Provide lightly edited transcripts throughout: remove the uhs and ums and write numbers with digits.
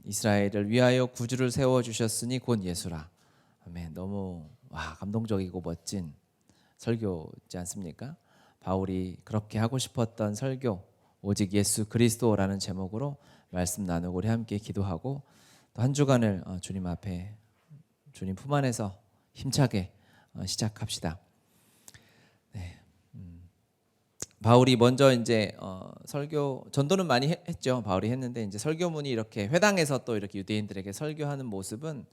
이스라엘을 위하여 구주를 세워주셨으니 곧 예수라. 아멘. 너무 감동적이고 멋진 설교지 않습니까? 바울이 그렇게 하고 싶었던 설교, 오직 예수 그리스도라는 제목으로 말씀 나누고 우리 함께 기도하고 또 한 주간을 주님 앞에 주님 품 안에서 힘차게 시작합시다. 네. 바울이 먼저 이제 설교 전도는 많이 했죠. 바울이 했는데 이제 설교문이 이렇게 회당에서 또 이렇게 유대인들에게 설교하는 모습은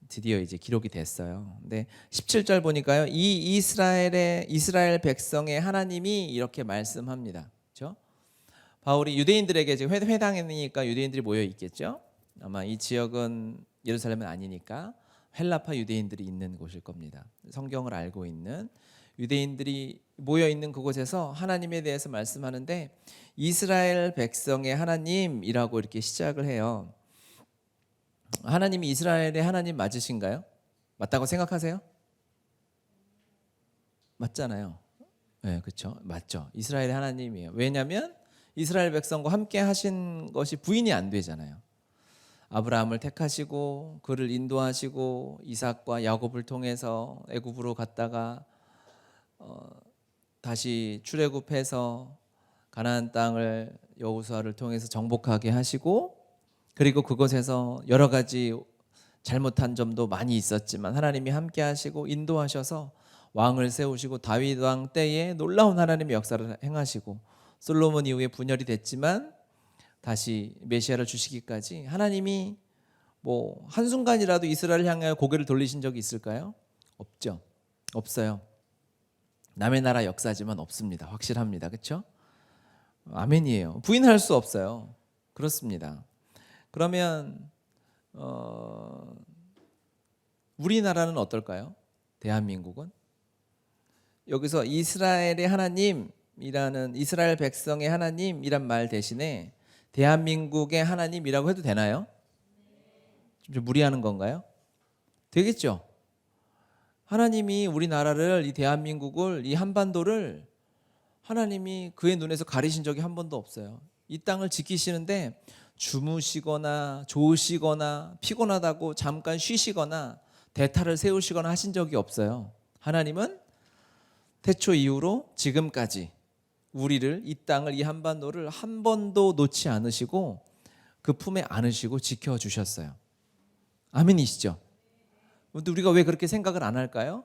드디어 이제 기록이 됐어요. 근데 17절 보니까요, 이 이스라엘 백성의 하나님이 이렇게 말씀합니다. 그렇죠? 바울이 유대인들에게 지금 회당이니까 유대인들이 모여 있겠죠. 아마 이 지역은 예루살렘은 아니니까 헬라파 유대인들이 있는 곳일 겁니다. 성경을 알고 있는 유대인들이 모여 있는 그곳에서 하나님에 대해서 말씀하는데 이스라엘 백성의 하나님이라고 이렇게 시작을 해요. 하나님이 이스라엘의 하나님 맞으신가요? 맞다고 생각하세요? 맞잖아요. 네, 그렇죠. 맞죠. 이스라엘의 하나님이에요. 왜냐하면 이스라엘 백성과 함께 하신 것이 부인이 안 되잖아요. 아브라함을 택하시고 그를 인도하시고 이삭과 야곱을 통해서 애굽으로 갔다가 다시 출애굽해서 가나안 땅을 여호수아를 통해서 정복하게 하시고 그리고 그곳에서 여러 가지 잘못한 점도 많이 있었지만 하나님이 함께 하시고 인도하셔서 왕을 세우시고 다윗 왕 때에 놀라운 하나님의 역사를 행하시고 솔로몬 이후에 분열이 됐지만 다시 메시아를 주시기까지 하나님이 뭐 한순간이라도 이스라엘을 향하여 고개를 돌리신 적이 있을까요? 없죠. 없어요. 남의 나라 역사지만 없습니다. 확실합니다. 그렇죠? 아멘이에요. 부인할 수 없어요. 그렇습니다. 그러면 우리나라는 어떨까요? 대한민국은? 여기서 이스라엘의 하나님이라는 이스라엘 백성의 하나님이란 말 대신에 대한민국의 하나님이라고 해도 되나요? 좀 무리하는 건가요? 되겠죠. 하나님이 우리나라를 이 대한민국을 이 한반도를 하나님이 그의 눈에서 가리신 적이 한 번도 없어요. 이 땅을 지키시는데 주무시거나 좋으시거나 피곤하다고 잠깐 쉬시거나 대타를 세우시거나 하신 적이 없어요. 하나님은 태초 이후로 지금까지 우리를 이 땅을 이 한반도를 한 번도 놓지 않으시고 그 품에 안으시고 지켜주셨어요. 아멘이시죠? 근데 우리가 왜 그렇게 생각을 안 할까요?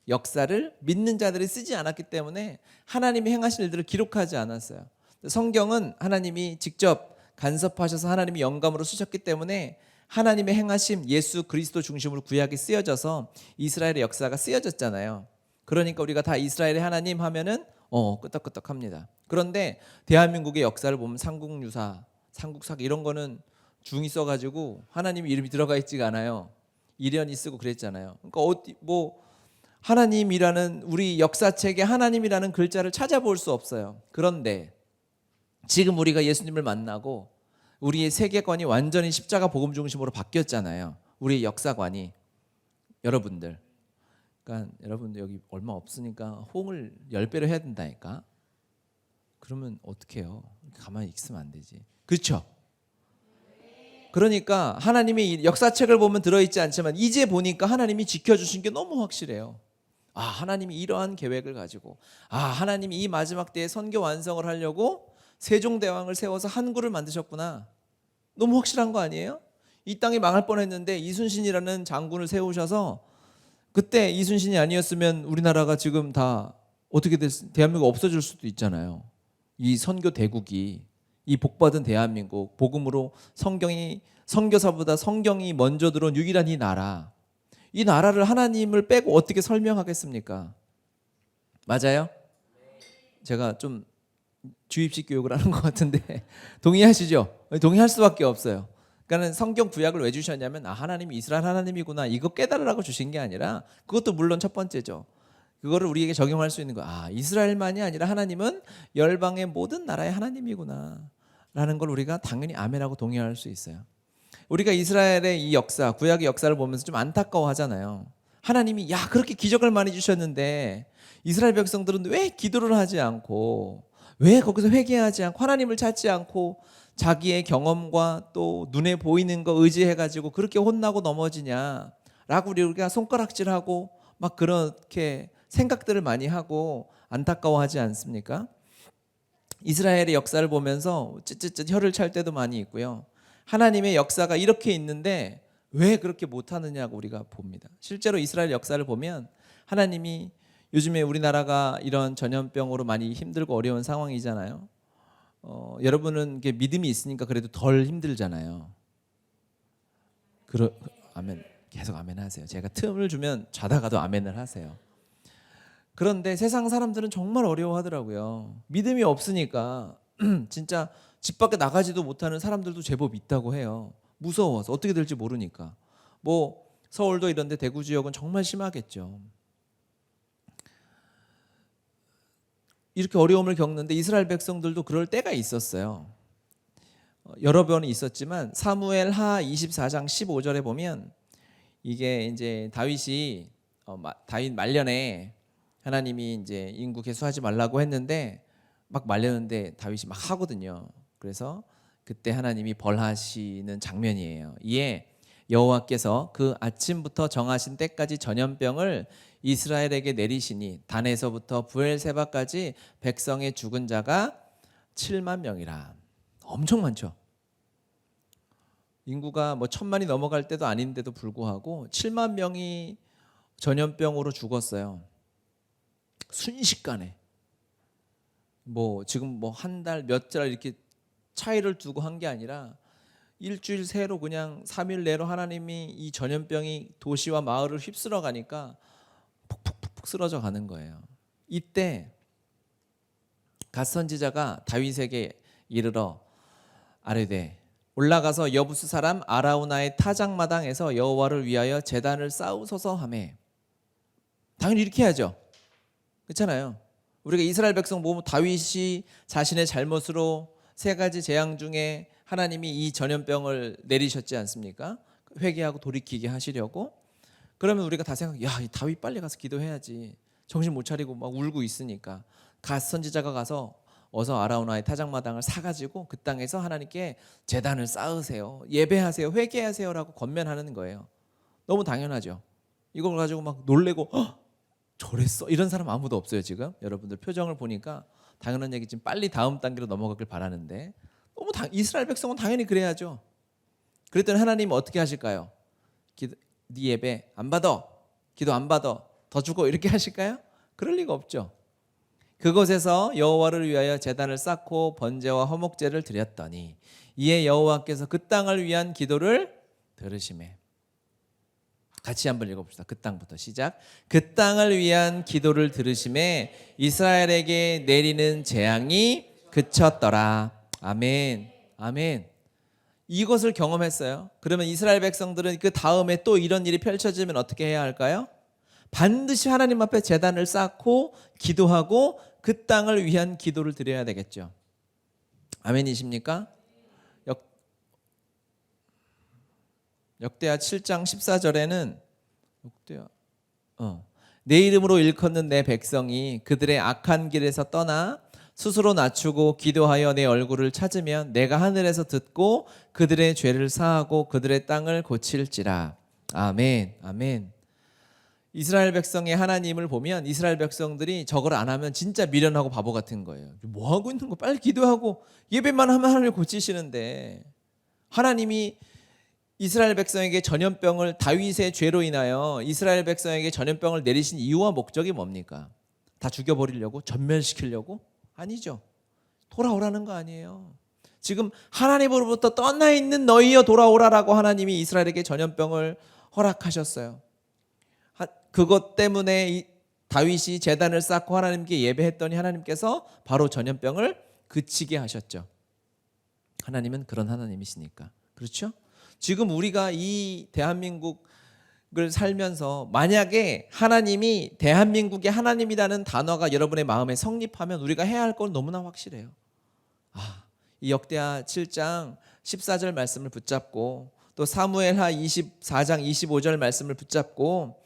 역사를 믿는 자들이 쓰지 않았기 때문에 하나님이 행하신 일들을 기록하지 않았어요. 성경은 하나님이 직접 간섭하셔서 하나님이 영감으로 쓰셨기 때문에 하나님의 행하심 예수 그리스도 중심으로 구약이 쓰여져서 이스라엘의 역사가 쓰여졌잖아요. 그러니까 우리가 다 이스라엘의 하나님 하면은 끄떡끄떡합니다. 그런데 대한민국의 역사를 보면 삼국유사, 삼국사기 이런 거는 중이 써가지고 하나님 이름이 들어가 있지가 않아요. 이련이 쓰고 그랬잖아요. 그러니까 하나님이라는 우리 역사책에 하나님이라는 글자를 찾아볼 수 없어요. 그런데 지금 우리가 예수님을 만나고 우리의 세계관이 완전히 십자가 복음 중심으로 바뀌었잖아요. 우리의 역사관이. 여러분들 그러니까 여러분들 여기 얼마 없으니까 호응을 10배로 해야 된다니까. 그러면 어떻게 해요? 가만히 있으면 안 되지. 그렇죠? 그러니까 하나님의 역사책을 보면 들어있지 않지만 이제 보니까 하나님이 지켜주신 게 너무 확실해요. 하나님이 이러한 계획을 가지고 하나님이 이 마지막 때에 선교 완성을 하려고 세종대왕을 세워서 한국을 만드셨구나. 너무 확실한 거 아니에요? 이 땅이 망할 뻔했는데 이순신이라는 장군을 세우셔서 그때 이순신이 아니었으면 우리나라가 지금 다 어떻게 대한민국 없어질 수도 있잖아요. 이 선교 대국이 이 복받은 대한민국 복음으로 선교사보다 성경이 먼저 들어온 유일한 이 나라를 하나님을 빼고 어떻게 설명하겠습니까? 맞아요? 제가 좀 주입식 교육을 하는 것 같은데 동의하시죠? 동의할 수밖에 없어요. 그러니까 성경 구약을 왜 주셨냐면 하나님이 이스라엘 하나님이구나 이거 깨달으라고 주신 게 아니라 그것도 물론 첫 번째죠. 그거를 우리에게 적용할 수 있는 거 이스라엘만이 아니라 하나님은 열방의 모든 나라의 하나님이구나 라는 걸 우리가 당연히 아멘하고 동의할 수 있어요. 우리가 이스라엘의 이 역사 구약의 역사를 보면서 좀 안타까워 하잖아요. 하나님이 그렇게 기적을 많이 주셨는데 이스라엘 백성들은 왜 기도를 하지 않고 왜 거기서 회개하지 않고 하나님을 찾지 않고 자기의 경험과 또 눈에 보이는 거 의지해가지고 그렇게 혼나고 넘어지냐라고 우리가 손가락질하고 막 그렇게 생각들을 많이 하고 안타까워하지 않습니까? 이스라엘의 역사를 보면서 쯧쯧쯧 혀를 찰 때도 많이 있고요. 하나님의 역사가 이렇게 있는데 왜 그렇게 못하느냐고 우리가 봅니다. 실제로 이스라엘 역사를 보면 하나님이 요즘에 우리나라가 이런 전염병으로 많이 힘들고 어려운 상황이잖아요. 여러분은 믿음이 있으니까 그래도 덜 힘들잖아요. 아멘. 계속 아멘 하세요. 제가 틈을 주면 자다가도 아멘을 하세요. 그런데 세상 사람들은 정말 어려워하더라고요. 믿음이 없으니까 진짜 집 밖에 나가지도 못하는 사람들도 제법 있다고 해요. 무서워서 어떻게 될지 모르니까. 뭐 서울도 이런데 대구 지역은 정말 심하겠죠. 이렇게 어려움을 겪는데 이스라엘 백성들도 그럴 때가 있었어요. 여러 번 있었지만 사무엘하 24장 15절에 보면 이게 이제 다윗이 다윗 말년에 하나님이 이제 인구 개수하지 말라고 했는데 막 말렸는데 다윗이 막 하거든요. 그래서 그때 하나님이 벌하시는 장면이에요. 이에 여호와께서 그 아침부터 정하신 때까지 전염병을 이스라엘에게 내리시니 단에서부터 브엘세바까지 백성의 죽은 자가 7만 명이라. 엄청 많죠. 인구가 뭐 1,000만이 넘어갈 때도 아닌데도 불구하고 7만 명이 전염병으로 죽었어요. 순식간에. 뭐 지금 뭐 한 달 몇 달 이렇게 차이를 두고 한 게 아니라 일주일 새로 그냥 3일 내로 하나님이 이 전염병이 도시와 마을을 휩쓸어 가니까 푹푹푹 쓰러져 가는 거예요. 이때 갓 선지자가 다윗에게 이르러 아뢰되 올라가서 여부스 사람 아라우나의 타작마당에서 여호와를 위하여 제단을 쌓으소서 하매. 당연히 이렇게 해야죠. 그렇잖아요. 우리가 이스라엘 백성 보면 다윗이 자신의 잘못으로 3가지 재앙 중에 하나님이 이 전염병을 내리셨지 않습니까? 회개하고 돌이키게 하시려고. 그러면 우리가 다 생각, 야, 이 다윗 빨리 가서 기도해야지. 정신 못 차리고 막 울고 있으니까. 갓 선지자가 가서 어서 아라우나의 타작마당을 사가지고 그 땅에서 하나님께 제단을 쌓으세요. 예배하세요. 회개하세요라고 권면하는 거예요. 너무 당연하죠. 이걸 가지고 막 놀래고 저랬어? 이런 사람 아무도 없어요 지금. 여러분들 표정을 보니까 당연한 얘기지만 빨리 다음 단계로 넘어가길 바라는데 이스라엘 백성은 당연히 그래야죠. 그랬더니 하나님 어떻게 하실까요? 네 예배 안 받아, 기도 안 받아, 더 죽어 이렇게 하실까요? 그럴 리가 없죠. 그곳에서 여호와를 위하여 제단을 쌓고 번제와 화목제를 드렸더니 이에 여호와께서 그 땅을 위한 기도를 들으시매. 같이 한번 읽어봅시다. 그 땅부터 시작. 그 땅을 위한 기도를 들으심에 이스라엘에게 내리는 재앙이 그쳤더라. 아멘. 아멘. 이것을 경험했어요. 그러면 이스라엘 백성들은 그 다음에 또 이런 일이 펼쳐지면 어떻게 해야 할까요? 반드시 하나님 앞에 제단을 쌓고 기도하고 그 땅을 위한 기도를 드려야 되겠죠. 아멘이십니까? 역대하 7장 14절에는 내 이름으로 일컫는 내 백성이 그들의 악한 길에서 떠나 스스로 낮추고 기도하여 내 얼굴을 찾으면 내가 하늘에서 듣고 그들의 죄를 사하고 그들의 땅을 고칠지라. 아멘. 아멘. 이스라엘 백성의 하나님을 보면 이스라엘 백성들이 저걸 안 하면 진짜 미련하고 바보 같은 거예요. 뭐 하고 있는 거? 빨리 기도하고 예배만 하면 하나님을 고치시는데, 하나님이 이스라엘 백성에게 전염병을, 다윗의 죄로 인하여 이스라엘 백성에게 전염병을 내리신 이유와 목적이 뭡니까? 다 죽여버리려고? 전멸시키려고? 아니죠. 돌아오라는 거 아니에요. 지금 하나님으로부터 떠나 있는 너희여 돌아오라라고 하나님이 이스라엘에게 전염병을 허락하셨어요. 그것 때문에 다윗이 제단을 쌓고 하나님께 예배했더니 하나님께서 바로 전염병을 그치게 하셨죠. 하나님은 그런 하나님이시니까. 그렇죠? 지금 우리가 이 대한민국을 살면서 만약에 하나님이 대한민국의 하나님이라는 단어가 여러분의 마음에 성립하면 우리가 해야 할 건 너무나 확실해요. 이 역대하 7장 14절 말씀을 붙잡고 또 사무엘하 24장 25절 말씀을 붙잡고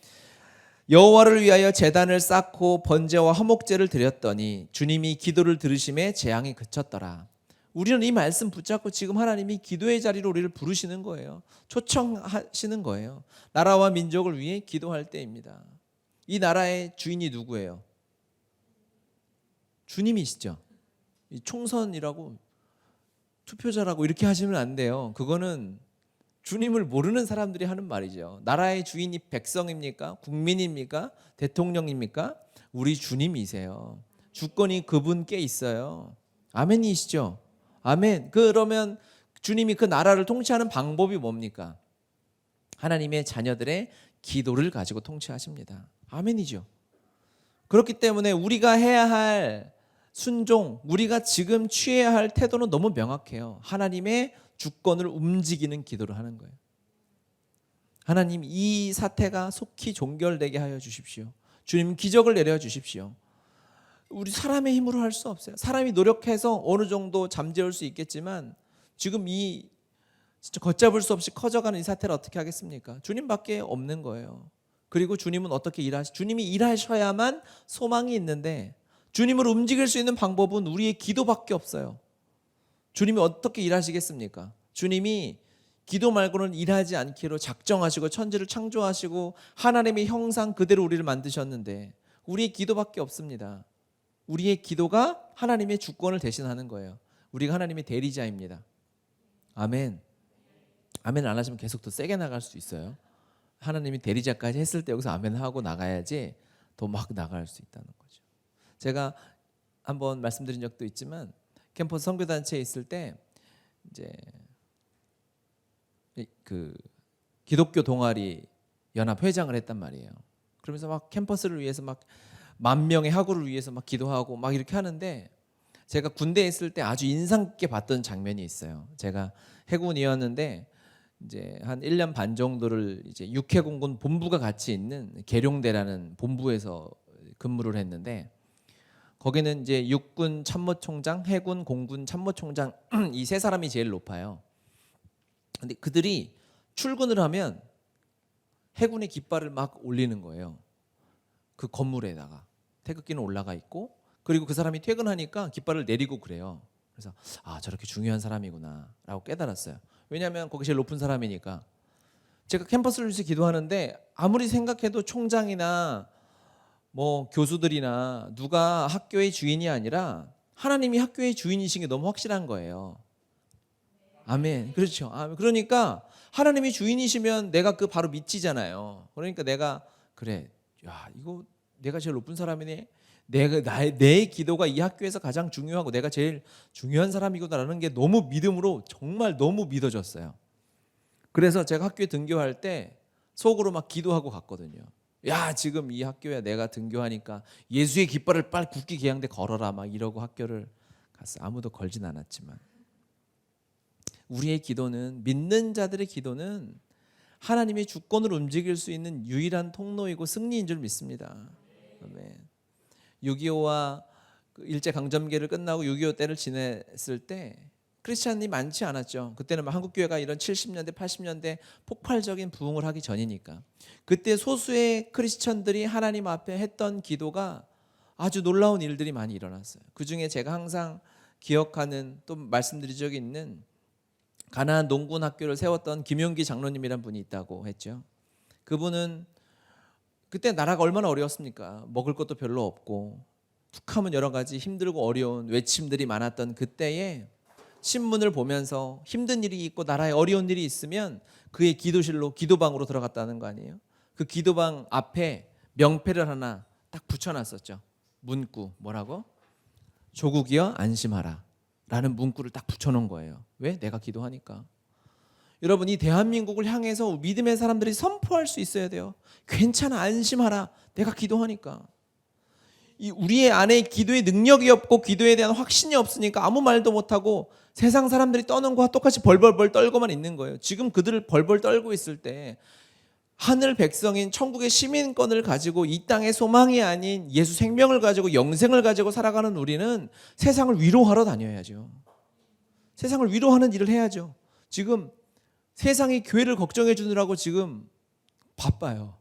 여호와를 위하여 제단을 쌓고 번제와 화목제를 드렸더니 주님이 기도를 들으심에 재앙이 그쳤더라. 우리는 이 말씀 붙잡고 지금 하나님이 기도의 자리로 우리를 부르시는 거예요. 초청하시는 거예요. 나라와 민족을 위해 기도할 때입니다. 이 나라의 주인이 누구예요? 주님이시죠. 이 총선이라고 투표자라고 이렇게 하시면 안 돼요. 그거는 주님을 모르는 사람들이 하는 말이죠. 나라의 주인이 백성입니까? 국민입니까? 대통령입니까? 우리 주님이세요. 주권이 그분께 있어요. 아멘이시죠? 아멘. 그러면 주님이 그 나라를 통치하는 방법이 뭡니까? 하나님의 자녀들의 기도를 가지고 통치하십니다. 아멘이죠. 그렇기 때문에 우리가 해야 할 순종, 우리가 지금 취해야 할 태도는 너무 명확해요. 하나님의 주권을 움직이는 기도를 하는 거예요. 하나님, 이 사태가 속히 종결되게 하여 주십시오. 주님, 기적을 내려 주십시오. 우리 사람의 힘으로 할 수 없어요. 사람이 노력해서 어느 정도 잠재울 수 있겠지만 지금 이 진짜 걷잡을 수 없이 커져가는 이 사태를 어떻게 하겠습니까? 주님밖에 없는 거예요. 그리고 주님은 어떻게 주님이 일하셔야만 소망이 있는데 주님을 움직일 수 있는 방법은 우리의 기도밖에 없어요. 주님이 어떻게 일하시겠습니까? 주님이 기도 말고는 일하지 않기로 작정하시고 천지를 창조하시고 하나님의 형상 그대로 우리를 만드셨는데 우리의 기도밖에 없습니다. 우리의 기도가 하나님의 주권을 대신하는 거예요. 우리가 하나님의 대리자입니다. 아멘. 아멘 안 하시면 계속 더 세게 나갈 수 있어요. 하나님이 대리자까지 했을 때 여기서 아멘 하고 나가야지 더 막 나갈 수 있다는 거죠. 제가 한번 말씀드린 적도 있지만 캠퍼스 선교단체에 있을 때 이제 그 기독교 동아리 연합 회장을 했단 말이에요. 그러면서 막 캠퍼스를 위해서 막 10,000명의 학우를 위해서 막 기도하고 막 이렇게 하는데 제가 군대에 있을 때 아주 인상 깊게 봤던 장면이 있어요. 제가 해군이었는데 이제 한 1년 반 정도를 이제 육해공군 본부가 같이 있는 계룡대라는 본부에서 근무를 했는데 거기는 이제 육군 참모총장, 해군 공군 참모총장 이 세 사람이 제일 높아요. 근데 그들이 출근을 하면 해군의 깃발을 막 올리는 거예요. 그 건물에다가 태극기는 올라가 있고 그리고 그 사람이 퇴근하니까 깃발을 내리고 그래요. 그래서 저렇게 중요한 사람이구나라고 깨달았어요. 왜냐하면 거기 제일 높은 사람이니까. 제가 캠퍼스를 위해서 기도하는데 아무리 생각해도 총장이나 뭐 교수들이나 누가 학교의 주인이 아니라 하나님이 학교의 주인이신 게 너무 확실한 거예요. 아멘. 그렇죠. 그러니까 하나님이 주인이시면 내가 그 바로 미치잖아요. 그러니까 내가 그래. 야, 이거 내가 제일 높은 사람이네. 내 기도가 이 학교에서 가장 중요하고 내가 제일 중요한 사람이구나라는 게 너무 믿음으로 정말 너무 믿어졌어요. 그래서 제가 학교에 등교할 때 속으로 막 기도하고 갔거든요. 야, 지금 이 학교에 내가 등교하니까 예수의 깃발을 빨리 국기 계양대 걸어라 막 이러고 학교를 갔어요. 아무도 걸진 않았지만 우리의 기도는 믿는 자들의 기도는 하나님의 주권을 움직일 수 있는 유일한 통로이고 승리인 줄 믿습니다. 아멘. 6.25와 일제강점기를 끝나고 6.25 때를 지냈을 때 크리스찬이 많지 않았죠. 그때는 한국교회가 이런 70년대 80년대 폭발적인 부흥을 하기 전이니까 그때 소수의 크리스찬들이 하나님 앞에 했던 기도가 아주 놀라운 일들이 많이 일어났어요. 그중에 제가 항상 기억하는 또 말씀드린 적이 있는 가나안 농군 학교를 세웠던 김용기 장로님이란 분이 있다고 했죠. 그분은 그때 나라가 얼마나 어려웠습니까? 먹을 것도 별로 없고 툭하면 여러 가지 힘들고 어려운 외침들이 많았던 그때에 신문을 보면서 힘든 일이 있고 나라에 어려운 일이 있으면 그의 기도실로 기도방으로 들어갔다는 거 아니에요? 그 기도방 앞에 명패를 하나 딱 붙여놨었죠. 문구 뭐라고? 조국이여 안심하라 라는 문구를 딱 붙여놓은 거예요. 왜? 내가 기도하니까. 여러분 이 대한민국을 향해서 믿음의 사람들이 선포할 수 있어야 돼요. 괜찮아 안심하라 내가 기도하니까. 이 우리의 안에 기도의 능력이 없고 기도에 대한 확신이 없으니까 아무 말도 못하고 세상 사람들이 떠는 거와 똑같이 벌벌벌 떨고만 있는 거예요. 지금 그들을 벌벌 떨고 있을 때 하늘 백성인 천국의 시민권을 가지고 이 땅의 소망이 아닌 예수 생명을 가지고 영생을 가지고 살아가는 우리는 세상을 위로하러 다녀야죠. 세상을 위로하는 일을 해야죠. 지금 세상이 교회를 걱정해 주느라고 지금 바빠요.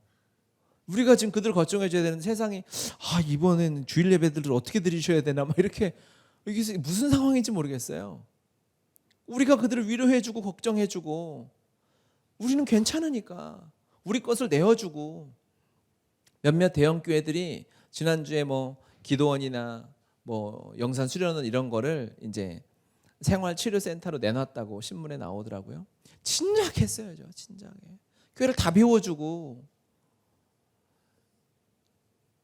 우리가 지금 그들 걱정해 줘야 되는데 세상이 이번에는 주일 예배들을 어떻게 드리셔야 되나 막 이렇게 이게 무슨 상황인지 모르겠어요. 우리가 그들을 위로해주고 걱정해주고 우리는 괜찮으니까 우리 것을 내어주고 몇몇 대형 교회들이 지난주에 뭐 기도원이나 뭐 영산 수련원 이런 거를 이제 생활치료센터로 내놨다고 신문에 나오더라고요. 진작에 했어야죠. 진작에. 교회를 다 비워주고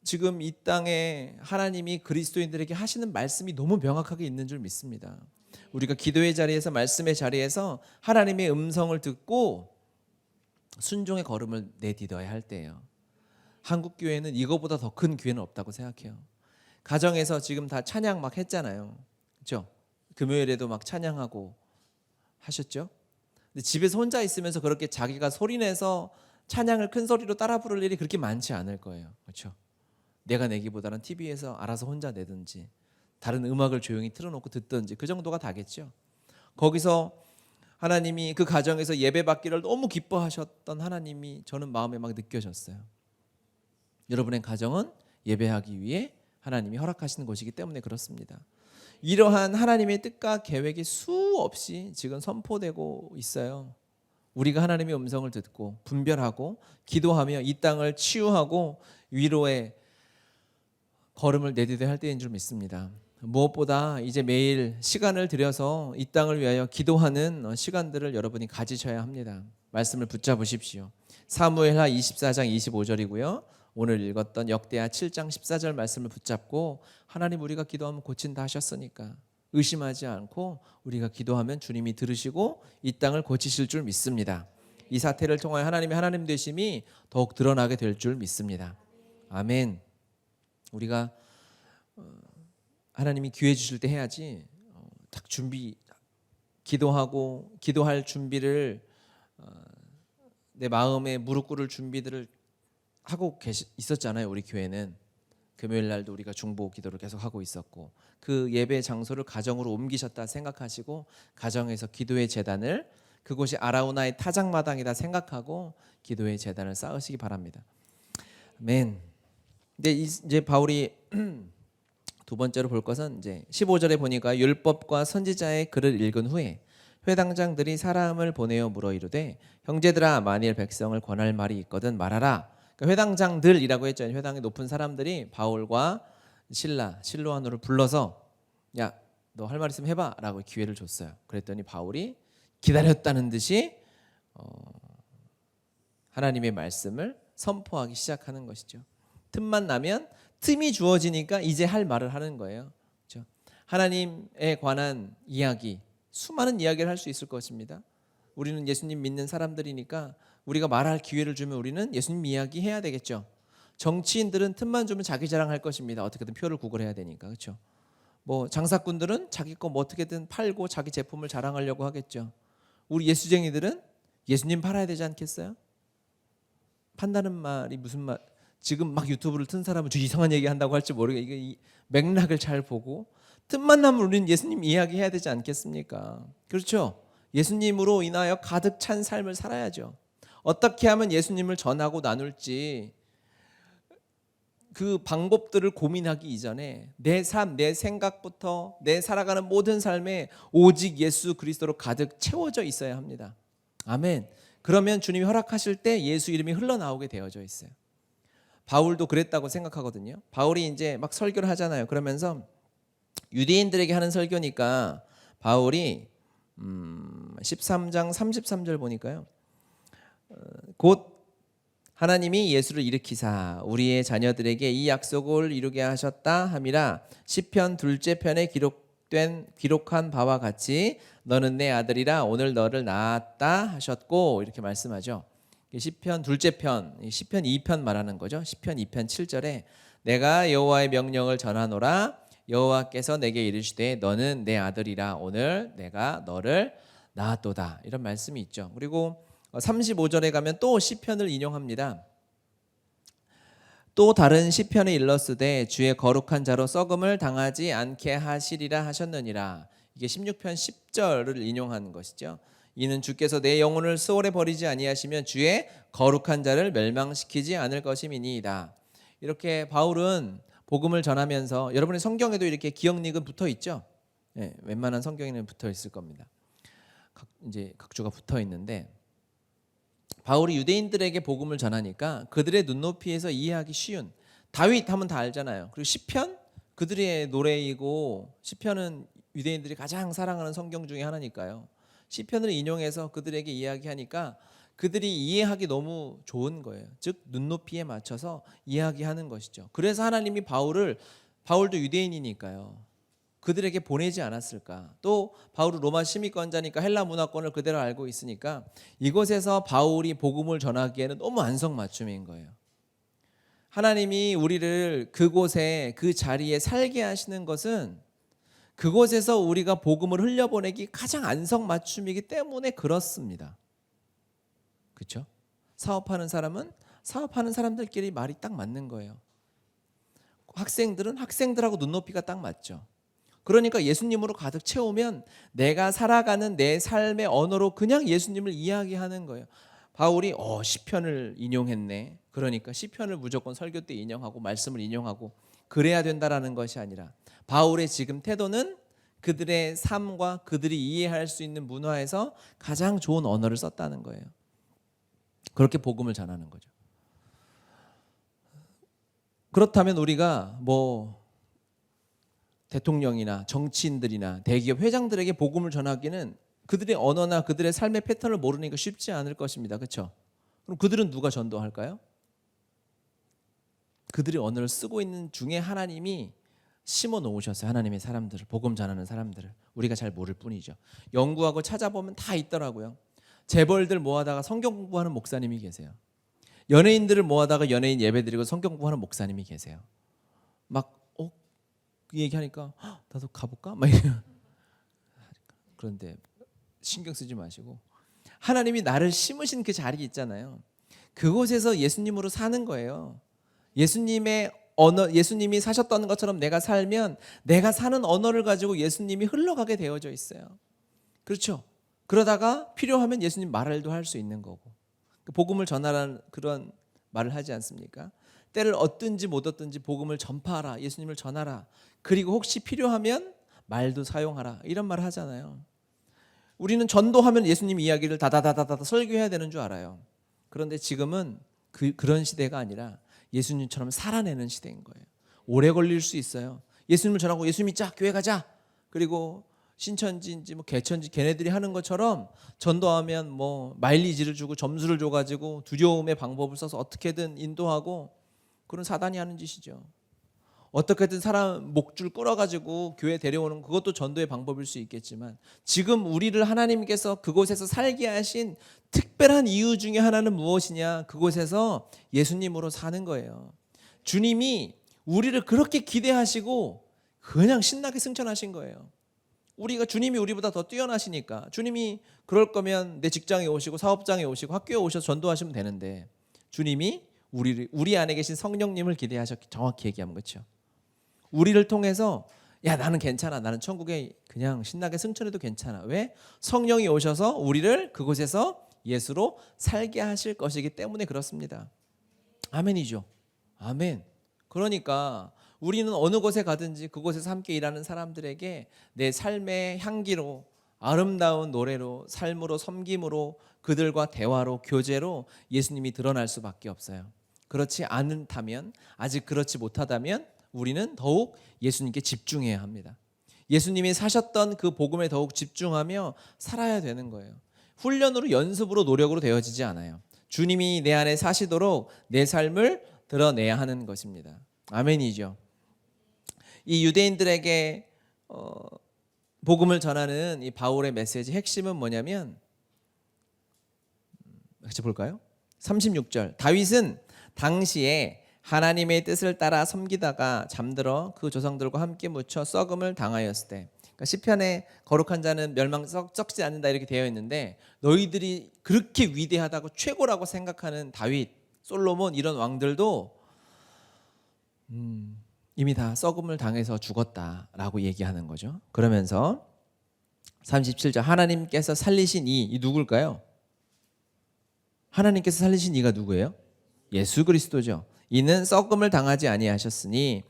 지금 이 땅에 하나님이 그리스도인들에게 하시는 말씀이 너무 명확하게 있는 줄 믿습니다. 우리가 기도의 자리에서 말씀의 자리에서 하나님의 음성을 듣고 순종의 걸음을 내딛어야 할 때예요. 한국 교회는 이거보다 더 큰 기회는 없다고 생각해요. 가정에서 지금 다 찬양 막 했잖아요. 그렇죠? 금요일에도 막 찬양하고 하셨죠? 근데 집에서 혼자 있으면서 그렇게 자기가 소리내서 찬양을 큰 소리로 따라 부를 일이 그렇게 많지 않을 거예요. 그렇죠? 내가 내기보다는 TV에서 알아서 혼자 내든지 다른 음악을 조용히 틀어놓고 듣든지 그 정도가 다겠죠. 거기서 하나님이 그 가정에서 예배받기를 너무 기뻐하셨던 하나님이 저는 마음에 막 느껴졌어요. 여러분의 가정은 예배하기 위해 하나님이 허락하시는 것이기 때문에 그렇습니다. 이러한 하나님의 뜻과 계획이 수없이 지금 선포되고 있어요. 우리가 하나님의 음성을 듣고 분별하고 기도하며 이 땅을 치유하고 위로의 걸음을 내딛어야 할 때인 줄 믿습니다. 무엇보다 이제 매일 시간을 들여서 이 땅을 위하여 기도하는 시간들을 여러분이 가지셔야 합니다. 말씀을 붙잡으십시오. 사무엘하 24장 25절이고요. 오늘 읽었던 역대하 7장 14절 말씀을 붙잡고 하나님 우리가 기도하면 고친다 하셨으니까 의심하지 않고 우리가 기도하면 주님이 들으시고 이 땅을 고치실 줄 믿습니다. 이 사태를 통하여 하나님의 하나님 되심이 더욱 드러나게 될 줄 믿습니다. 아멘. 우리가 하나님이 기회 주실 때 해야지 딱 준비 기도하고 기도할 준비를 내 마음에 무릎 꿇을 준비들을 하고 있었잖아요. 우리 교회는 금요일 날도 우리가 중보 기도를 계속 하고 있었고 그 예배 장소를 가정으로 옮기셨다 생각하시고 가정에서 기도의 제단을 그곳이 아라우나의 타작마당이다 생각하고 기도의 제단을 쌓으시기 바랍니다. 아멘. 근데 이제 바울이 두 번째로 볼 것은 이제 15절에 보니까 율법과 선지자의 글을 읽은 후에 회당장들이 사람을 보내어 물어 이르되 형제들아 만일 백성을 권할 말이 있거든 말하라. 그러니까 회당장들이라고 했죠. 회당의 높은 사람들이 바울과 실로아노를 불러서 야, 너 할 말 있으면 해봐라고 기회를 줬어요. 그랬더니 바울이 기다렸다는 듯이 하나님의 말씀을 선포하기 시작하는 것이죠. 틈만 나면 틈이 주어지니까 이제 할 말을 하는 거예요. 그렇죠? 하나님에 관한 이야기, 수많은 이야기를 할 수 있을 것입니다. 우리는 예수님 믿는 사람들이니까 우리가 말할 기회를 주면 우리는 예수님 이야기 해야 되겠죠. 정치인들은 틈만 주면 자기 자랑할 것입니다. 어떻게든 표를 구걸해야 되니까. 그렇죠? 뭐 장사꾼들은 자기 거 뭐 어떻게든 팔고 자기 제품을 자랑하려고 하겠죠. 우리 예수쟁이들은 예수님 팔아야 되지 않겠어요? 판다는 말이 무슨 말? 지금 막 유튜브를 튼 사람은 저 이상한 얘기 한다고 할지 모르게 이게 맥락을 잘 보고 틈만 나면 우리는 예수님 이야기 해야 되지 않겠습니까? 그렇죠? 예수님으로 인하여 가득 찬 삶을 살아야죠. 어떻게 하면 예수님을 전하고 나눌지 그 방법들을 고민하기 이전에 내 삶, 내 생각부터 내 살아가는 모든 삶에 오직 예수 그리스도로 가득 채워져 있어야 합니다. 아멘. 그러면 주님이 허락하실 때 예수 이름이 흘러나오게 되어져 있어요. 바울도 그랬다고 생각하거든요. 바울이 이제 막 설교를 하잖아요. 그러면서 유대인들에게 하는 설교니까 바울이 13장 33절 보니까요. 곧 하나님이 예수를 일으키사 우리의 자녀들에게 이 약속을 이루게 하셨다 함이라 시편 둘째 편에 기록한 바와 같이 너는 내 아들이라 오늘 너를 낳았다 하셨고 이렇게 말씀하죠. 시편 둘째 편, 시편 2편 말하는 거죠. 시편 2편 7절에 내가 여호와의 명령을 전하노라 여호와께서 내게 이르시되 너는 내 아들이라 오늘 내가 너를 낳았도다 이런 말씀이 있죠. 그리고 35절에 가면 또 시편을 인용합니다. 또 다른 시편에 일렀으되 주의 거룩한 자로 썩음을 당하지 않게 하시리라 하셨느니라. 이게 16편 10절을 인용한 것이죠. 이는 주께서 내 영혼을 수월에 버리지 아니하시면 주의 거룩한 자를 멸망시키지 않을 것임이니이다. 이렇게 바울은 복음을 전하면서 여러분의 성경에도 이렇게 기억닉은 붙어 있죠. 네, 웬만한 성경에는 붙어 있을 겁니다. 이제 각주가 붙어 있는데 바울이 유대인들에게 복음을 전하니까 그들의 눈높이에서 이해하기 쉬운 다윗 하면 다 알잖아요. 그리고 시편 그들의 노래이고 시편은 유대인들이 가장 사랑하는 성경 중에 하나니까요. 시편을 인용해서 그들에게 이야기하니까 그들이 이해하기 너무 좋은 거예요. 즉 눈높이에 맞춰서 이야기하는 것이죠. 그래서 하나님이 바울도 유대인이니까요. 그들에게 보내지 않았을까. 또 바울은 로마 시민권자니까 헬라 문화권을 그대로 알고 있으니까 이곳에서 바울이 복음을 전하기에는 너무 안성맞춤인 거예요. 하나님이 우리를 그곳에 그 자리에 살게 하시는 것은 그곳에서 우리가 복음을 흘려보내기 가장 안성맞춤이기 때문에 그렇습니다. 그렇죠? 사업하는 사람은 사업하는 사람들끼리 말이 딱 맞는 거예요. 학생들은 학생들하고 눈높이가 딱 맞죠. 그러니까 예수님으로 가득 채우면 내가 살아가는 내 삶의 언어로 그냥 예수님을 이야기하는 거예요. 바울이 시편을 인용했네. 그러니까 시편을 무조건 설교 때 인용하고 말씀을 인용하고 그래야 된다라는 것이 아니라 바울의 지금 태도는 그들의 삶과 그들이 이해할 수 있는 문화에서 가장 좋은 언어를 썼다는 거예요. 그렇게 복음을 전하는 거죠. 그렇다면 우리가 대통령이나 정치인들이나 대기업 회장들에게 복음을 전하기는 그들의 언어나 그들의 삶의 패턴을 모르니까 쉽지 않을 것입니다. 그렇죠? 그럼 그들은 누가 전도할까요? 그들의 언어를 쓰고 있는 중에 하나님이 심어 놓으셨어요. 하나님의 사람들을, 복음 전하는 사람들을. 우리가 잘 모를 뿐이죠. 연구하고 찾아보면 다 있더라고요. 재벌들 모아다가 성경 공부하는 목사님이 계세요. 연예인들을 모아다가 연예인 예배드리고 성경 공부하는 목사님이 계세요. 그 얘기하니까 나도 가볼까? 막 이래요. 그런데 신경 쓰지 마시고 하나님이 나를 심으신 그 자리 있잖아요. 그곳에서 예수님으로 사는 거예요. 예수님의 언어, 예수님이 사셨던 것처럼 내가 살면 내가 사는 언어를 가지고 예수님이 흘러가게 되어져 있어요. 그렇죠? 그러다가 필요하면 예수님 말도 할 수 있는 거고 복음을 전하라는 그런 말을 하지 않습니까? 때를 얻든지 못 얻든지 복음을 전파하라. 예수님을 전하라. 그리고 혹시 필요하면 말도 사용하라. 이런 말을 하잖아요. 우리는 전도하면 예수님 이야기를 다다다다다 설교해야 되는 줄 알아요. 그런데 지금은 그런 시대가 아니라 예수님처럼 살아내는 시대인 거예요. 오래 걸릴 수 있어요. 예수님을 전하고 예수님이 자 교회 가자. 그리고 신천지인지 개천지 걔네들이 하는 것처럼 전도하면 마일리지를 주고 점수를 줘가지고 두려움의 방법을 써서 어떻게든 인도하고 그런 사단이 하는 짓이죠. 어떻게든 사람 목줄 끌어가지고 교회 데려오는 그것도 전도의 방법일 수 있겠지만 지금 우리를 하나님께서 그곳에서 살게 하신 특별한 이유 중에 하나는 무엇이냐? 그곳에서 예수님으로 사는 거예요. 주님이 우리를 그렇게 기대하시고 그냥 신나게 승천하신 거예요. 주님이 우리보다 더 뛰어나시니까 주님이 그럴 거면 내 직장에 오시고 사업장에 오시고 학교에 오셔서 전도하시면 되는데 주님이 우리 안에 계신 성령님을 기대하셨기 정확히 얘기하면 그렇죠. 우리를 통해서 나는 괜찮아. 나는 천국에 그냥 신나게 승천해도 괜찮아. 왜? 성령이 오셔서 우리를 그곳에서 예수로 살게 하실 것이기 때문에 그렇습니다. 아멘이죠. 아멘. 그러니까 우리는 어느 곳에 가든지 그곳에서 함께 일하는 사람들에게 내 삶의 향기로 아름다운 노래로 삶으로 섬김으로 그들과 대화로 교제로 예수님이 드러날 수밖에 없어요. 그렇지 않다면 아직 그렇지 못하다면 우리는 더욱 예수님께 집중해야 합니다. 예수님이 사셨던 그 복음에 더욱 집중하며 살아야 되는 거예요. 훈련으로 연습으로 노력으로 되어지지 않아요. 주님이 내 안에 사시도록 내 삶을 드러내야 하는 것입니다. 아멘이죠. 이 유대인들에게 복음을 전하는 이 바울의 메시지 핵심은 뭐냐면 같이 볼까요? 36절 다윗은 당시에 하나님의 뜻을 따라 섬기다가 잠들어 그 조상들과 함께 묻혀 썩음을 당하였을 때 그러니까 시편에 거룩한 자는 썩지 않는다 이렇게 되어 있는데 너희들이 그렇게 위대하다고 최고라고 생각하는 다윗, 솔로몬 이런 왕들도 이미 다 썩음을 당해서 죽었다라고 얘기하는 거죠. 그러면서 37절 하나님께서 살리신 이 누굴까요? 하나님께서 살리신 이가 누구예요? 예수 그리스도죠. 이는 썩음을 당하지 아니하셨으니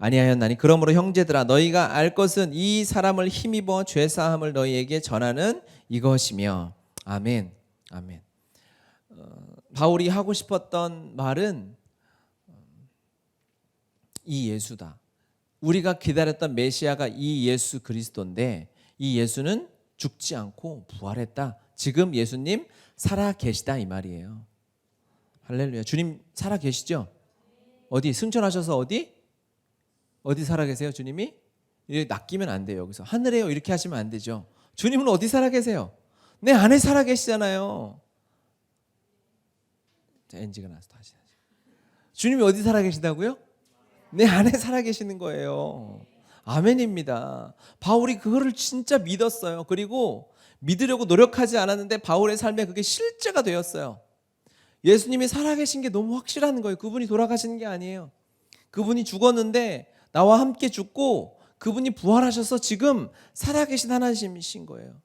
아니하였나니 그러므로 형제들아 너희가 알 것은 이 사람을 힘입어 죄 사함을 너희에게 전하는 이것이며. 아멘. 아멘. 바울이 하고 싶었던 말은 이 예수다. 우리가 기다렸던 메시아가 이 예수 그리스도인데 이 예수는 죽지 않고 부활했다. 지금 예수님 살아 계시다 이 말이에요. 할렐루야. 주님 살아 계시죠? 어디 승천하셔서 어디 살아 계세요? 주님이 이렇게 낚이면 안 돼요. 여기서 하늘에요 이렇게 하시면 안 되죠. 주님은 어디 살아 계세요? 내 안에 살아 계시잖아요. 자, NG가 나서 다시. 주님이 어디 살아 계시다고요? 내 안에 살아 계시는 거예요. 아멘입니다. 바울이 그거를 진짜 믿었어요. 그리고 믿으려고 노력하지 않았는데 바울의 삶에 그게 실제가 되었어요. 예수님이 살아계신 게 너무 확실한 거예요. 그분이 돌아가시는 게 아니에요. 그분이 죽었는데 나와 함께 죽고 그분이 부활하셔서 지금 살아계신 하나님이신 거예요.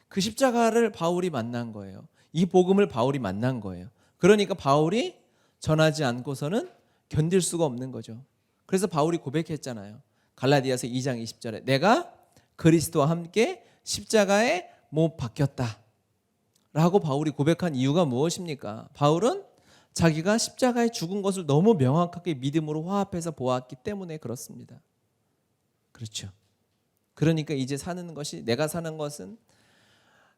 그 십자가를 바울이 만난 거예요. 이 복음을 바울이 만난 거예요. 그러니까 바울이 전하지 않고서는 견딜 수가 없는 거죠. 그래서 바울이 고백했잖아요. 갈라디아서 2장 20절에 내가 그리스도와 함께 십자가에 못 박혔다 라고 바울이 고백한 이유가 무엇입니까? 바울은 자기가 십자가에 죽은 것을 너무 명확하게 믿음으로 화합해서 보았기 때문에 그렇습니다. 그렇죠. 그러니까 이제 사는 것이 내가 사는 것은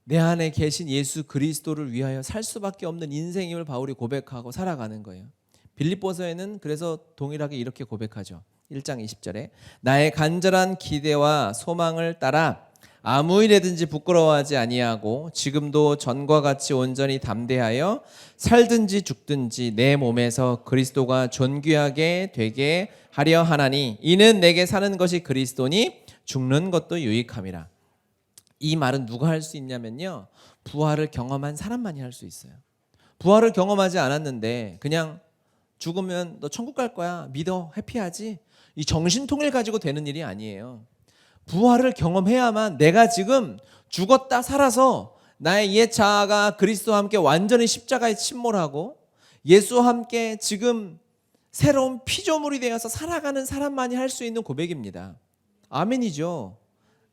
내 안에 계신 예수 그리스도를 위하여 살 수밖에 없는 인생임을 바울이 고백하고 살아가는 거예요. 빌립보서에는 그래서 동일하게 이렇게 고백하죠. 1장 20절에 나의 간절한 기대와 소망을 따라 아무 일에든지 부끄러워하지 아니하고 지금도 전과 같이 온전히 담대하여 살든지 죽든지 내 몸에서 그리스도가 존귀하게 되게 하려 하나니 이는 내게 사는 것이 그리스도니 죽는 것도 유익함이라. 이 말은 누가 할 수 있냐면요, 부활을 경험한 사람만이 할 수 있어요. 부활을 경험하지 않았는데 그냥 죽으면 너 천국 갈 거야 믿어 해피하지, 이 정신통일 가지고 되는 일이 아니에요. 부활을 경험해야만 내가 지금 죽었다 살아서 나의 옛 자아가 그리스도와 함께 완전히 십자가에 침몰하고 예수와 함께 지금 새로운 피조물이 되어서 살아가는 사람만이 할 수 있는 고백입니다. 아멘이죠.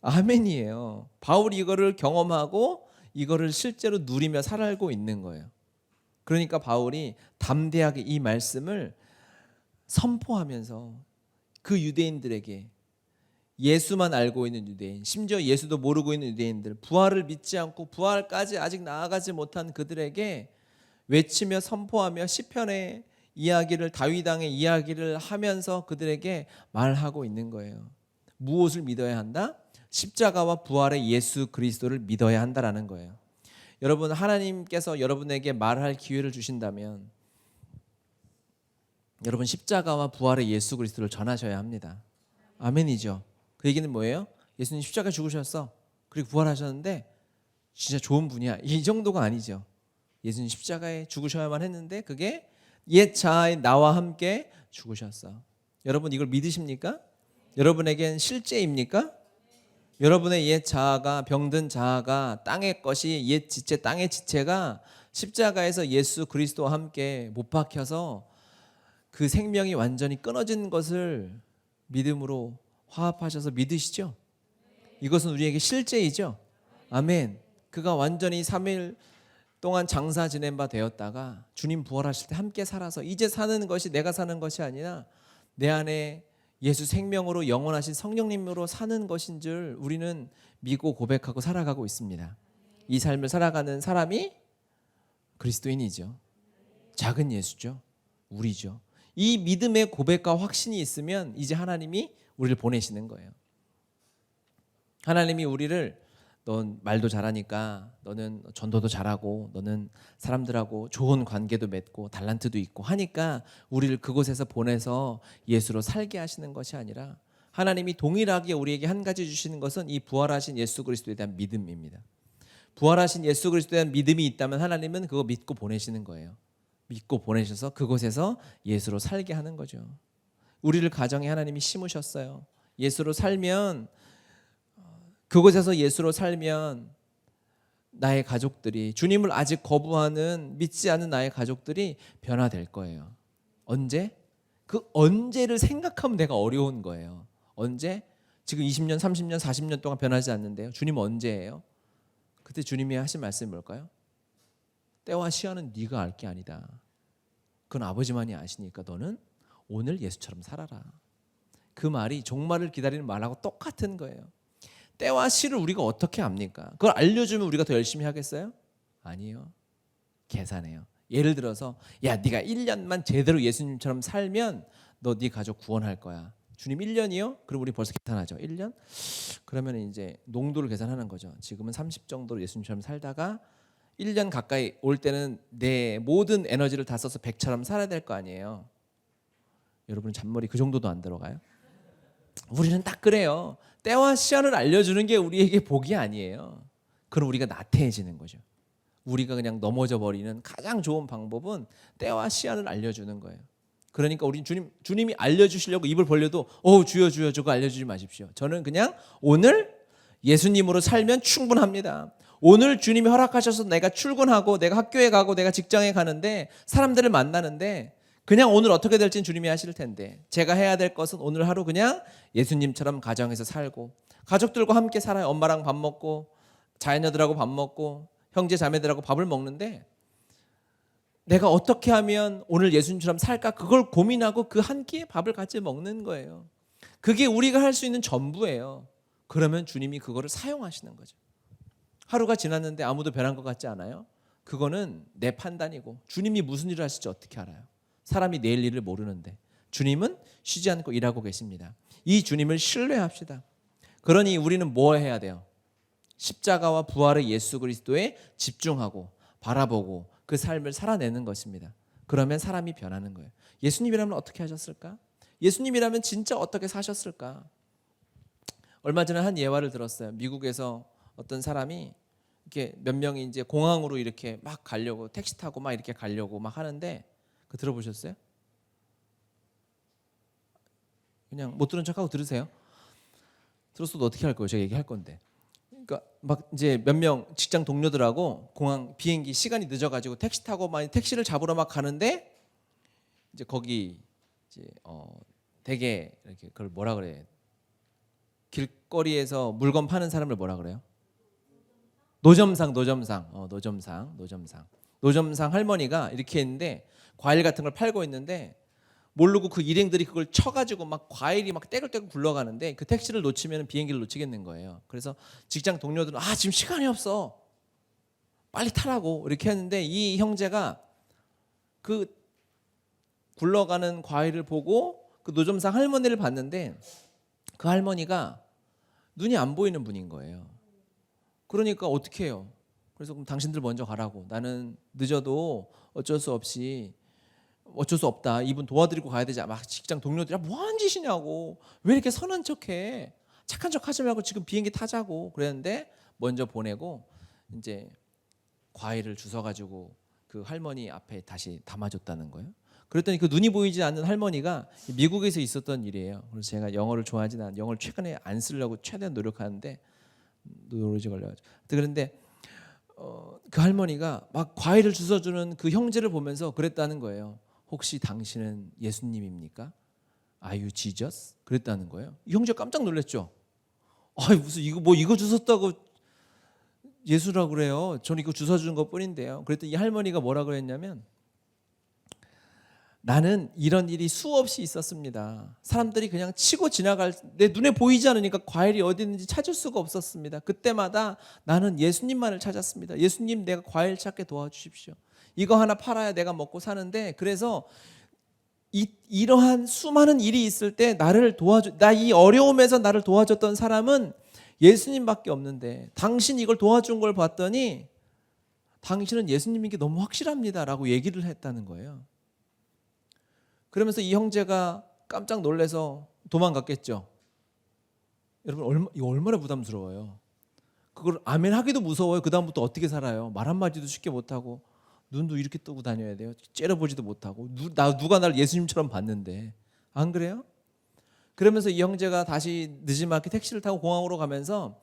아멘이에요. 바울이 이거를 경험하고 이거를 실제로 누리며 살아가고 있는 거예요. 그러니까 바울이 담대하게 이 말씀을 선포하면서 그 유대인들에게, 예수만 알고 있는 유대인, 심지어 예수도 모르고 있는 유대인들, 부활을 믿지 않고 부활까지 아직 나아가지 못한 그들에게 외치며 선포하며 시편의 이야기를, 다윗 왕의 이야기를 하면서 그들에게 말하고 있는 거예요. 무엇을 믿어야 한다? 십자가와 부활의 예수 그리스도를 믿어야 한다라는 거예요. 여러분, 하나님께서 여러분에게 말할 기회를 주신다면 여러분 십자가와 부활의 예수 그리스도를 전하셔야 합니다. 아멘이죠. 그 얘기는 뭐예요? 예수님 십자가에 죽으셨어. 그리고 부활하셨는데 진짜 좋은 분이야. 이 정도가 아니죠. 예수님 십자가에 죽으셔야만 했는데 그게 옛 자아의 나와 함께 죽으셨어. 여러분 이걸 믿으십니까? 여러분에겐 실제입니까? 여러분의 옛 자아가, 병든 자아가, 땅의 것이, 옛 지체, 땅의 지체가 십자가에서 예수 그리스도와 함께 못 박혀서 그 생명이 완전히 끊어진 것을 믿음으로 화합하셔서 믿으시죠? 이것은 우리에게 실제이죠? 아멘. 그가 완전히 3일 동안 장사 지낸 바 되었다가 주님 부활하실 때 함께 살아서 이제 사는 것이 내가 사는 것이 아니라 내 안에 예수 생명으로 영원하신 성령님으로 사는 것인 줄 우리는 믿고 고백하고 살아가고 있습니다. 이 삶을 살아가는 사람이 그리스도인이죠. 작은 예수죠. 우리죠. 이 믿음의 고백과 확신이 있으면 이제 하나님이 우리를 보내시는 거예요. 하나님이 우리를 넌 말도 잘하니까, 너는 전도도 잘하고, 너는 사람들하고 좋은 관계도 맺고 달란트도 있고 하니까 우리를 그곳에서 보내서 예수로 살게 하시는 것이 아니라 하나님이 동일하게 우리에게 한 가지 주시는 것은 이 부활하신 예수 그리스도에 대한 믿음입니다. 부활하신 예수 그리스도에 대한 믿음이 있다면 하나님은 그거 믿고 보내시는 거예요. 믿고 보내셔서 그곳에서 예수로 살게 하는 거죠. 우리를 가정에 하나님이 심으셨어요. 예수로 살면, 그곳에서 예수로 살면 나의 가족들이, 주님을 아직 거부하는, 믿지 않는 나의 가족들이 변화될 거예요. 언제? 그 언제를 생각하면 내가 어려운 거예요. 언제? 지금 20년, 30년, 40년 동안 변하지 않는데요. 주님 언제예요? 그때 주님이 하신 말씀이 뭘까요? 때와 시간은 네가 알 게 아니다. 그건 아버지만이 아시니까 너는 오늘 예수처럼 살아라. 그 말이 종말을 기다리는 말하고 똑같은 거예요. 때와 시를 우리가 어떻게 압니까? 그걸 알려주면 우리가 더 열심히 하겠어요? 아니요. 계산해요. 예를 들어서 야 네가 1년만 제대로 예수님처럼 살면 너 네 가족 구원할 거야. 주님 1년이요? 그럼 우리 벌써 계산하죠. 1년? 그러면 이제 농도를 계산하는 거죠. 지금은 30 정도로 예수님처럼 살다가 1년 가까이 올 때는 내 모든 에너지를 다 써서 100처럼 살아야 될 거 아니에요. 여러분 잔머리 그 정도도 안 들어가요? 우리는 딱 그래요. 때와 시간을 알려주는 게 우리에게 복이 아니에요. 그럼 우리가 나태해지는 거죠. 우리가 그냥 넘어져 버리는 가장 좋은 방법은 때와 시간을 알려주는 거예요. 그러니까 우리 주님이 알려주시려고 입을 벌려도 주여 주여 저거 알려주지 마십시오. 저는 그냥 오늘 예수님으로 살면 충분합니다. 오늘 주님이 허락하셔서 내가 출근하고 내가 학교에 가고 내가 직장에 가는데 사람들을 만나는데 그냥 오늘 어떻게 될지는 주님이 하실 텐데 제가 해야 될 것은 오늘 하루 그냥 예수님처럼 가정에서 살고 가족들과 함께 살아요. 엄마랑 밥 먹고 자녀들하고 밥 먹고 형제 자매들하고 밥을 먹는데 내가 어떻게 하면 오늘 예수님처럼 살까 그걸 고민하고 그 한 끼의 밥을 같이 먹는 거예요. 그게 우리가 할 수 있는 전부예요. 그러면 주님이 그거를 사용하시는 거죠. 하루가 지났는데 아무도 변한 것 같지 않아요? 그거는 내 판단이고 주님이 무슨 일을 하실지 어떻게 알아요? 사람이 내일 일을 모르는데 주님은 쉬지 않고 일하고 계십니다. 이 주님을 신뢰합시다. 그러니 우리는 뭐 해야 돼요? 십자가와 부활의 예수 그리스도에 집중하고 바라보고 그 삶을 살아내는 것입니다. 그러면 사람이 변하는 거예요. 예수님이라면 어떻게 하셨을까? 예수님이라면 진짜 어떻게 사셨을까? 얼마 전에 한 예화를 들었어요. 미국에서 어떤 사람이 이렇게 몇 명이 이제 공항으로 이렇게 막 가려고 택시 타고 막 이렇게 가려고 막 하는데 그 들어보셨어요? 그냥 못 들은 척하고 들으세요. 들었어도 어떻게 할 거예요? 제가 얘기할 건데. 그러니까 막 이제 몇 명 직장 동료들하고 공항 비행기 시간이 늦어가지고 택시 타고 막 택시를 잡으러 막 가는데 이제 거기 이제 되게 이렇게 그걸 뭐라 그래? 길거리에서 물건 파는 사람을 뭐라 그래요? 노점상 할머니가 이렇게 있는데 과일 같은 걸 팔고 있는데 모르고 그 일행들이 그걸 쳐가지고 막 과일이 막 떼글떼글 굴러가는데 그 택시를 놓치면 비행기를 놓치겠는 거예요. 그래서 직장 동료들은 지금 시간이 없어 빨리 타라고 이렇게 했는데 이 형제가 그 굴러가는 과일을 보고 그 노점상 할머니를 봤는데 그 할머니가 눈이 안 보이는 분인 거예요. 그러니까 어떻게 해요? 그래서 그럼 당신들 먼저 가라고. 나는 늦어도 어쩔 수 없다. 이분 도와드리고 가야 되지. 막 직장 동료들이 뭐하는 짓이냐고. 왜 이렇게 선한 척해? 착한 척 하지 말고 지금 비행기 타자고. 그랬는데 먼저 보내고 이제 과일을 주워가지고 그 할머니 앞에 다시 담아줬다는 거예요. 그랬더니 그 눈이 보이지 않는 할머니가 미국에서 있었던 일이에요. 그래서 제가 영어를 좋아하진 않아요. 영어를 최근에 안 쓰려고 최대한 노력하는데 노르지 걸려가지고. 그런데 그 할머니가 막 과일을 주워주는 그 형제를 보면서 그랬다는 거예요. 혹시 당신은 예수님입니까? Are you Jesus? 그랬다는 거예요. 이 형제 깜짝 놀랐죠. 무슨 이거 주웠다고 예수라고 그래요. 저는 이거 주워주는 것뿐인데요. 그랬더니 이 할머니가 뭐라 그랬냐면 나는 이런 일이 수없이 있었습니다. 사람들이 그냥 치고 지나갈 내 눈에 보이지 않으니까 과일이 어디 있는지 찾을 수가 없었습니다. 그때마다 나는 예수님만을 찾았습니다. 예수님 내가 과일 찾게 도와주십시오. 이거 하나 팔아야 내가 먹고 사는데 그래서 이러한 수많은 일이 있을 때 나를 나 이 어려움에서 나를 도와줬던 사람은 예수님밖에 없는데 당신 이걸 도와준 걸 봤더니 당신은 예수님인 게 너무 확실합니다라고 얘기를 했다는 거예요. 그러면서 이 형제가 깜짝 놀라서 도망갔겠죠. 여러분 이거 얼마나 부담스러워요. 그걸 아멘 하기도 무서워요. 그 다음부터 어떻게 살아요? 말 한마디도 쉽게 못하고 눈도 이렇게 뜨고 다녀야 돼요. 째려보지도 못하고 누가 나를 예수님처럼 봤는데 안 그래요? 그러면서 이 형제가 다시 늦지막히 택시를 타고 공항으로 가면서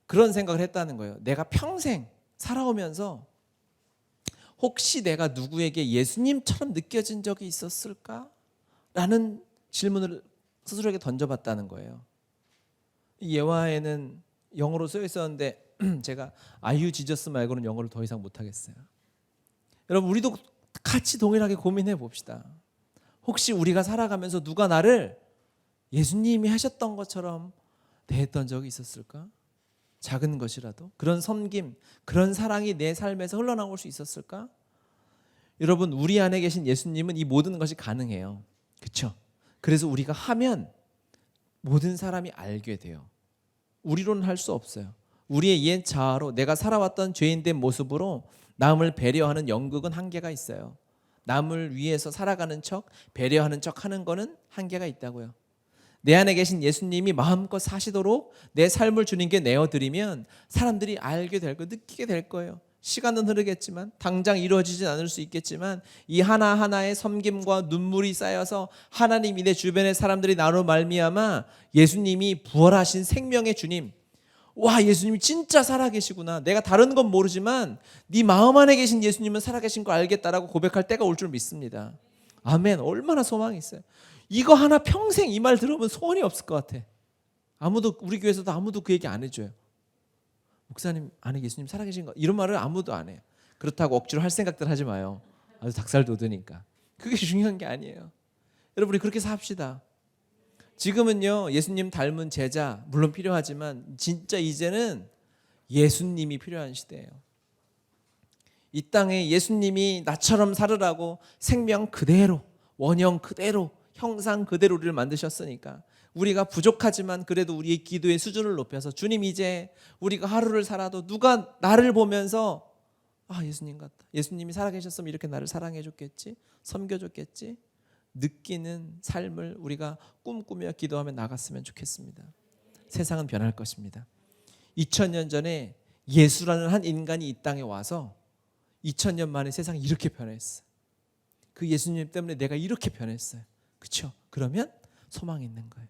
그런 생각을 했다는 거예요. 내가 평생 살아오면서 혹시 내가 누구에게 예수님처럼 느껴진 적이 있었을까? 라는 질문을 스스로에게 던져봤다는 거예요. 이 예화에는 영어로 쓰여 있었는데 제가 Are you Jesus 말고는 영어를 더 이상 못하겠어요. 여러분, 우리도 같이 동일하게 고민해 봅시다. 혹시 우리가 살아가면서 누가 나를 예수님이 하셨던 것처럼 대했던 적이 있었을까? 작은 것이라도 그런 섬김, 그런 사랑이 내 삶에서 흘러나올 수 있었을까? 여러분, 우리 안에 계신 예수님은 이 모든 것이 가능해요. 그렇죠? 그래서 우리가 하면 모든 사람이 알게 돼요. 우리로는 할 수 없어요. 우리의 옛 자아로 내가 살아왔던 죄인된 모습으로 남을 배려하는 연극은 한계가 있어요. 남을 위해서 살아가는 척, 배려하는 척 하는 거는 한계가 있다고요. 내 안에 계신 예수님이 마음껏 사시도록 내 삶을 주님께 내어드리면 사람들이 알게 될 거예요. 느끼게 될 거예요. 시간은 흐르겠지만, 당장 이루어지진 않을 수 있겠지만, 이 하나하나의 섬김과 눈물이 쌓여서 하나님이 내 주변의 사람들이 나로 말미암아 예수님이 부활하신 생명의 주님, 와, 예수님이 진짜 살아계시구나, 내가 다른 건 모르지만 네 마음 안에 계신 예수님은 살아계신 거 알겠다라고 고백할 때가 올 줄 믿습니다. 아멘. 얼마나 소망이 있어요. 이거 하나 평생 이 말 들으면 소원이 없을 것 같아. 아무도, 우리 교회에서도 아무도 그 얘기 안 해줘요. 목사님 안에 예수님 살아계신 거, 이런 말을 아무도 안 해요. 그렇다고 억지로 할 생각들 하지 마요. 아주 닭살 돋으니까. 그게 중요한 게 아니에요. 여러분, 우리 그렇게 삽시다. 지금은요, 예수님 닮은 제자 물론 필요하지만 진짜 이제는 예수님이 필요한 시대예요. 이 땅에 예수님이 나처럼 살으라고 생명 그대로, 원형 그대로, 형상 그대로 우리를 만드셨으니까 우리가 부족하지만 그래도 우리의 기도의 수준을 높여서 주님, 이제 우리가 하루를 살아도 누가 나를 보면서 아, 예수님 같다, 예수님이 살아계셨으면 이렇게 나를 사랑해 줬겠지, 섬겨 줬겠지, 느끼는 삶을 우리가 꿈꾸며 기도하며 나갔으면 좋겠습니다. 세상은 변할 것입니다. 2000년 전에 예수라는 한 인간이 이 땅에 와서 2000년 만에 세상이 이렇게 변했어요. 그 예수님 때문에 내가 이렇게 변했어요. 그렇죠? 그러면 소망이 있는 거예요.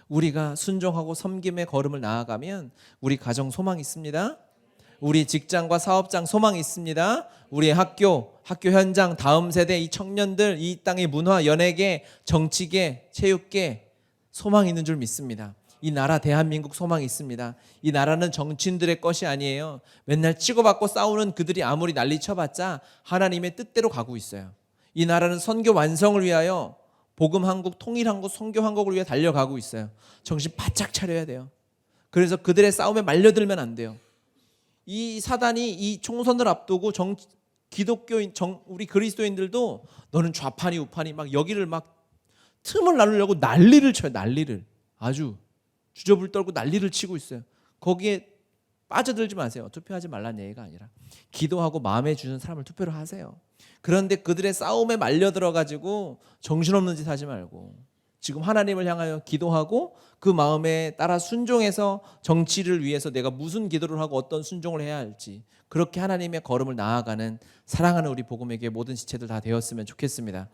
우리가 순종하고 섬김의 걸음을 나아가면 우리 가정 소망이 있습니다. 우리 직장과 사업장 소망이 있습니다. 우리의 학교 현장, 다음 세대 이 청년들, 이 땅의 문화, 연예계, 정치계, 체육계 소망이 있는 줄 믿습니다. 이 나라 대한민국 소망이 있습니다. 이 나라는 정치인들의 것이 아니에요. 맨날 치고받고 싸우는 그들이 아무리 난리 쳐봤자 하나님의 뜻대로 가고 있어요. 이 나라는 선교 완성을 위하여 복음 한국, 통일 한국, 선교 한국을 위해 달려가고 있어요. 정신 바짝 차려야 돼요. 그래서 그들의 싸움에 말려들면 안 돼요. 이 사단이 이 총선을 앞두고 기독교인, 우리 그리스도인들도 너는 좌판이 우판이 막 여기를 막 틈을 나누려고 난리를 쳐요. 난리를. 아주 주저불 떨고 난리를 치고 있어요. 거기에 빠져들지 마세요. 투표하지 말라는 얘기가 아니라 기도하고 마음에 주는 사람을 투표를 하세요. 그런데 그들의 싸움에 말려들어가지고 정신없는 짓 하지 말고 지금 하나님을 향하여 기도하고 그 마음에 따라 순종해서 정치를 위해서 내가 무슨 기도를 하고 어떤 순종을 해야 할지 그렇게 하나님의 걸음을 나아가는 사랑하는 우리 복음에게 모든 지체들 다 되었으면 좋겠습니다.